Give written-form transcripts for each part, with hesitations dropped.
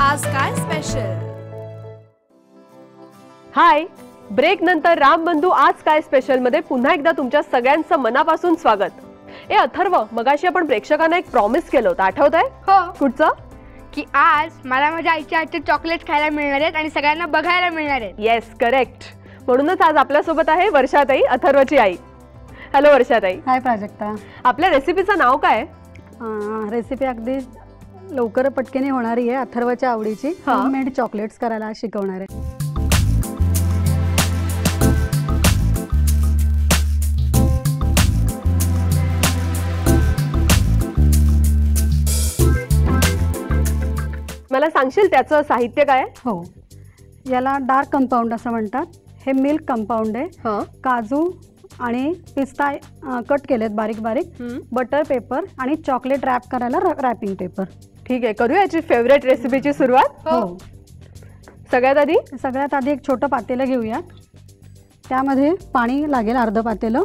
आज काय स्पेशल. हाय, ब्रेक नंतर रामबंधू आज काय स्पेशल मध्ये पुन्हा एकदा तुमच्या सगळ्यांचं मनापासून स्वागत. ए अथर्व, मगाशी आपण प्रेक्षकांना एक प्रॉमिस केलं होतं, आठवतंय? हो. कुठचं? की आज मला माझ्या आईच्या हातचे चॉकलेट खायला मिळणार आहेत आणि सगळ्यांना बघायला मिळणार आहेत. Yes, correct. म्हणूनच आज आपल्यासोबत आहे वर्षाताई, अथर्वची आई. हॅलो वर्षाताई. हाय प्राजक्ता. आपल्या रेसिपीचं नाव काय? रेसिपी अगदी लवकर पटकन होणारी आहे. अथर्वच्या आवडीची होममेड चॉकलेट्स करायला शिकवणार आहे. मला सांगशील त्याचं साहित्य काय? हो, याला डार्क कंपाऊंड असं म्हणतात. हे मिल्क कंपाऊंड आहे. काजू आणि पिस्ता कट केलेत बारीक बारीक, बटर पेपर आणि चॉकलेट रॅप करायला रॅपिंग पेपर. ठीक आहे, करूया याची फेवरेट रेसिपीची सुरुवात. हो. सगळ्यात आधी एक छोटं पातेलं घेऊयात. त्यामध्ये पाणी लागेल अर्ध पातेलं.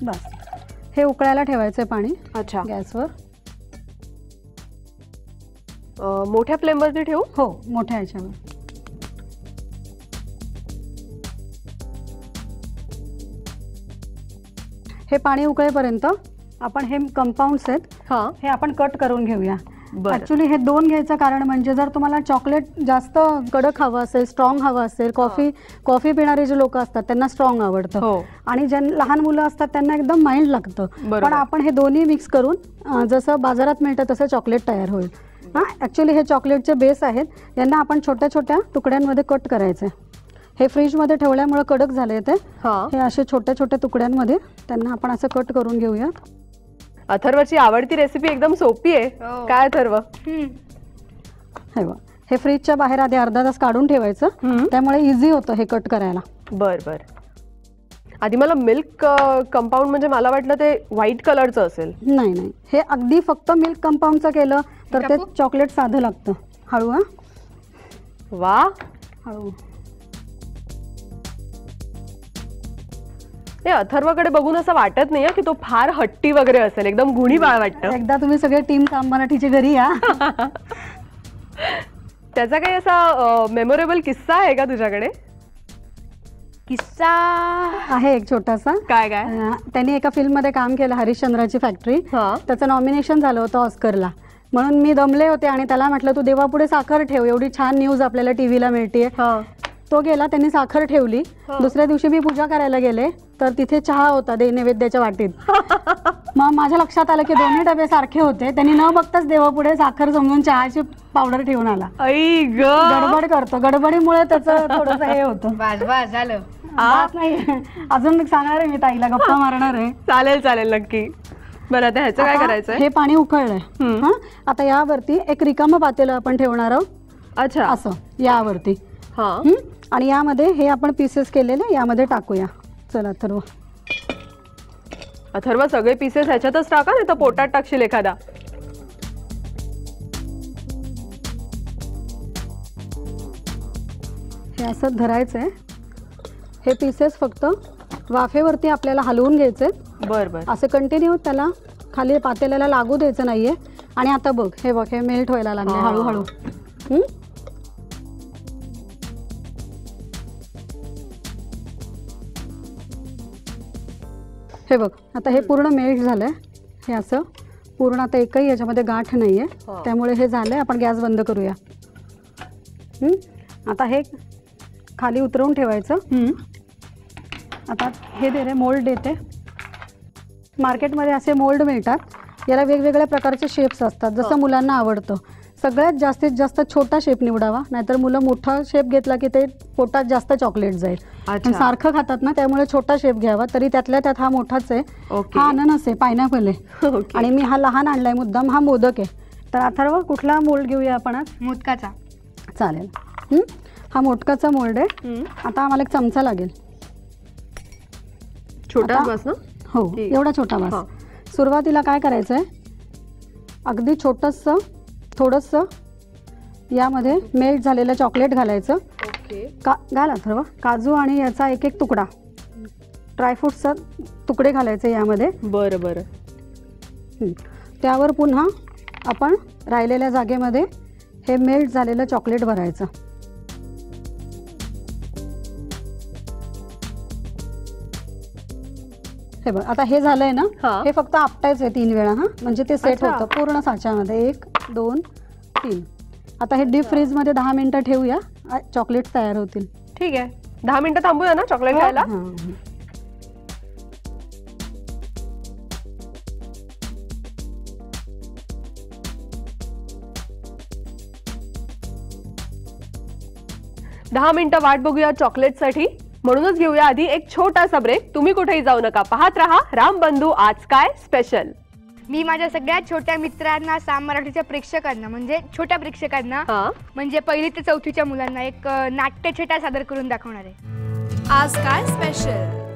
बस, हे उकळायला ठेवायचं पाणी. अच्छा. गॅसवर मोठ्या फ्लेमवरती ठेवू? हो, मोठ्या ह्याच्यावर. हे पाणी उकळेपर्यंत आपण हे कंपाऊंड्स आहेत हे आपण कट करून घेऊया. ऍक्च्युली हे दोन घ्यायचं कारण म्हणजे जर तुम्हाला चॉकलेट जास्त कडक हवं असेल, स्ट्रॉंग हवं असेल, कॉफी पिणारे जे लोक असतात त्यांना स्ट्रॉंग आवडतं आणि ज्या लहान मुलं असतात त्यांना एकदम माइल्ड लागतं. पण आपण हे दोन्ही मिक्स करून जसं बाजारात मिळतं तसं चॉकलेट तयार होईल. ऍक्च्युली हे चॉकलेटचे बेस आहेत, यांना आपण छोट्या छोट्या तुकड्यांमध्ये कट करायचे. हे फ्रीजमध्ये ठेवल्यामुळे कडक झाले ते. हे असे छोट्या छोट्या तुकड्यांमध्ये त्यांना आपण असं कट करून घेऊया. अथर्वची आवडती रेसिपी एकदम सोपी आहे. काय अथर्व? हे फ्रीजच्या बाहेर आधी अर्धा तास काढून ठेवायचं, त्यामुळे इझी होतं हे कट करायला. बर. आधी मला मिल्क कंपाऊंड म्हणजे मला वाटलं ते व्हाईट कलरचं असेल. नाही, हे अगदी फक्त मिल्क कंपाऊंडचं केलं तर ते चॉकलेट साधं लागतं. हळू. वा, हळू. अथर्वकडे बघून असं वाटत नाही की तो फार हट्टी वगैरे असेल, एकदम गुणी बाळ वाटतं. एकदा तुम्ही सगळे टीम मराठीच्या घरी या. त्याचा काही असा मेमोरेबल किस्सा आहे का तुझ्याकडे? किस्सा आहे एक छोटासा. काय? त्यांनी एका फिल्म मध्ये काम केलं, हरिश्चंद्राची फॅक्टरी. त्याचं नॉमिनेशन झालं होतं ऑस्करला. म्हणून मी दमले होते आणि त्याला म्हटलं तू देवापुढे साखर ठेव, एवडी छान न्यूज आपल्याला टीव्हीला मिळते. तो गेला, त्यांनी साखर ठेवली. दुसऱ्या दिवशी मी पूजा करायला गेले तर तिथे चहा होता नैवेद्याच्या वाटीत. मग माझ्या लक्षात आलं की दोन्ही डबे सारखे होते. त्यांनी न बघताच देवापुढे साखर समजून चहाची पावडर ठेवून आला. गडबड करतो, गडबडीमुळे त्याचं थोडंसं हे होतं. झालं नाही, अजून सांगणार आहे मी ताईला, गप्पा मारणार आहे. चालेल नक्की. बरं, आता ह्याचं काय करायचं? हे पाणी उकळलंय. आता यावरती एक रिकामं पातेलं आपण ठेवणार आहोत. अच्छा, असं यावरती. आणि यामध्ये हे आपण पीसेस केलेले यामध्ये टाकूया. चला अथर्व सगळे पीसेस ह्याच्यातच टाका, नाही तर पोटात टाकशील एखादा. हे असं धरायचंय. हे पीसेस फक्त वाफेवरती आपल्याला हलवून घ्यायचे. बर. असं कंटिन्यू त्याला खाली पातेल्याला लागू द्यायचं नाहीये. आणि आता बघ, हे मेल्ट व्हायला लागले हळूहळू. हे बघ, आता हे पूर्ण मेल्ट झालंय. हे असं पूर्ण आता एकही याच्यामध्ये गाठ नाहीये, त्यामुळे हे झालंय. आपण गॅस बंद करूया. आता हे खाली उतरवून ठेवायचं. आता हे दे रे, मोल्ड देते. मार्केटमध्ये असे मोल्ड मिळतात. याला वेगवेगळ्या प्रकारचे शेप्स असतात, जसं मुलांना आवडतं. सगळ्यात जास्तीत जास्त छोटा शेप निवडावा, नाहीतर मुलं मोठा शेप घेतला की ते पोटात जास्त चॉकलेट जाईल. सारखं खातात ना, त्यामुळे छोटा शेप घ्यावा. तरी त्यातल्या त्यात हा मोठाच आहे. हा अननस आहे, पायनॅपल आहे. आणि मी हा लहान आणलाय मुद्दाम, हा मोदक आहे. तर अथर्व कुठला मोल्ड घेऊया आपण आज? मोदकाचा. चालेल. हा मोदकाचा मोल्ड आहे. आता आम्हाला एक चमचा लागेल. छोटा बस ना? हो, एवढा छोटा बस. सुरुवातीला काय करायचंय, अगदी छोटंसं थोडंसं यामध्ये मेल्ट झालेलं चॉकलेट घालायचं. घाल अथर्व. काजू आणि याचा एक एक तुकडा. ड्रायफ्रुट्सचा तुकडे घालायचे यामध्ये. बरं बरं. त्यावर पुन्हा आपण राहिलेल्या जागेमध्ये हे मेल्ट झालेलं चॉकलेट भरायचं. हे बघ, आता हे झालंय ना, हे फक्त आपटायचंय 3 वेळा म्हणजे ते सेट होतं पूर्ण साच्यामध्ये. 1 2 3. आता हे डीप फ्रीज मध्ये 10 मिनिटं ठेवूया, चॉकलेट तयार होतील. ठीक आहे, 10 मिनिटं थांबूया ना चॉकलेट खायला. दहा मिनिटं वाट बघूया चॉकलेटसाठी. म्हणूनच घेऊया आधी एक छोटासा ब्रेक. तुम्ही कुठेही जाऊ नका, पाहत रहा रामबंधू आज काय स्पेशल. मी माझ्या सगळ्या छोट्या मित्रांना, साम मराठीच्या प्रेक्षकांना, म्हणजे छोट्या प्रेक्षकांना, म्हणजे 1ली ते 4थीच्या मुलांना एक नाट्यछटा सादर करून दाखवणार आहे. आज काय स्पेशल.